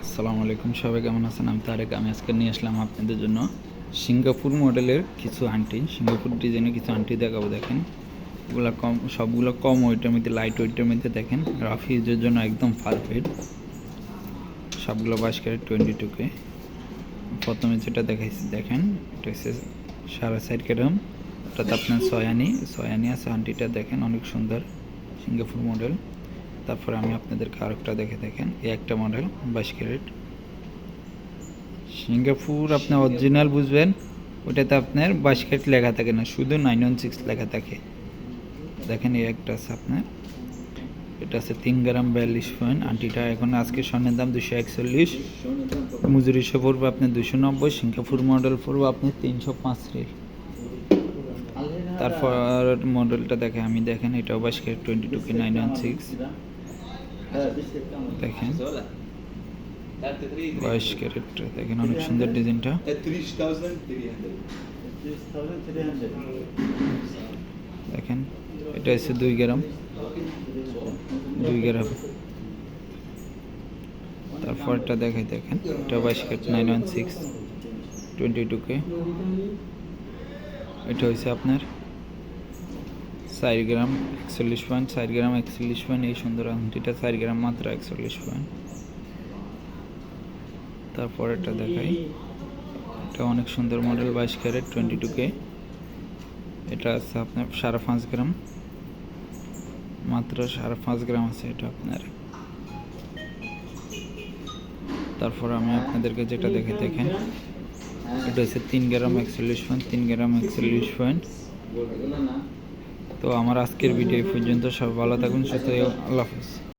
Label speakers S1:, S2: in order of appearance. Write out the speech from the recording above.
S1: আসসালামু আলাইকুম, সবাই কেমন আছেন? আমি তারেক। আমি আজকে নিয়ে আসলাম আপনাদের জন্য সিঙ্গাপুর মডেলের কিছু আংটি, সিঙ্গাপুর ডিজাইনের কিছু আংটি দেখাবো। দেখেন, এগুলো সবগুলো কম ওয়েটের মধ্যে, লাইট ওয়েটের মধ্যে। দেখেন, রাফ ইউজের জন্য একদম পারফেক্ট। সবগুলো 22 ক্যারেট 22K। প্রথমে যেটা দেখাইছি দেখেন, এটা হচ্ছে 4.5 গ্রাম, ওটাতে আপনার 6 আনি আছে। আংটিটা দেখেন অনেক সুন্দর, সিঙ্গাপুর মডেল। তারপরে আমি আপনাদেরকে আরেকটা দেখেন, এই একটা মডেল 22 ক্যারেট সিঙ্গাপুর। আপনি অরিজিনাল বুঝবেন, ওটাতে আপনার 22 ক্যারেট লেখা থাকে না, শুধু 916 লেখা থাকে। দেখেন, এই একটা আছে আপনার, এটা আছে 3 গ্রাম 42 পয়েন্ট। আন্টিটা এখন আজকে স্বর্ণের দাম 241, মজুরি হিসেবে পড়বে আপনার 290। সিঙ্গাপুর মডেল পড়বে আপনার 305 রেল। তারপর মডেলটা আমি দেখেন, এটাও 22 ক্যারেট 22K 916। দেখেন 22 ক্যারেট, দেখেন অনেক সুন্দর ডিজাইনটা। দেখেন, এটা হচ্ছে 2 গ্রাম। তারপরটা দেখেন, এটা 22 ক্যারেট 916 22K। এটা হচ্ছে আপনার 4 গ্রাম 41 পয়েন্ট, 4 গ্রাম 41 পয়েন্ট। এই সুন্দর আংটিটা 4 গ্রাম মাত্র 41 পয়েন্ট। তারপর এটা দেখাই, এটা অনেক সুন্দর মডেল 22 ক্যারেট 22K। এটা আছে আপনার 5.5 গ্রাম, মাত্র 5.5 গ্রাম আছে এটা আপনার। তারপর আমি আপনাদেরকে যেটা দেখেন, এটা হচ্ছে 3 গ্রাম 41 পয়েন্ট, 3 গ্রাম 41 পয়েন্ট। তো আমার আজকের ভিডিও এই পর্যন্ত। সব ভালো থাকুন, সুস্থ থাকুন। আল্লাহ হাফেজ।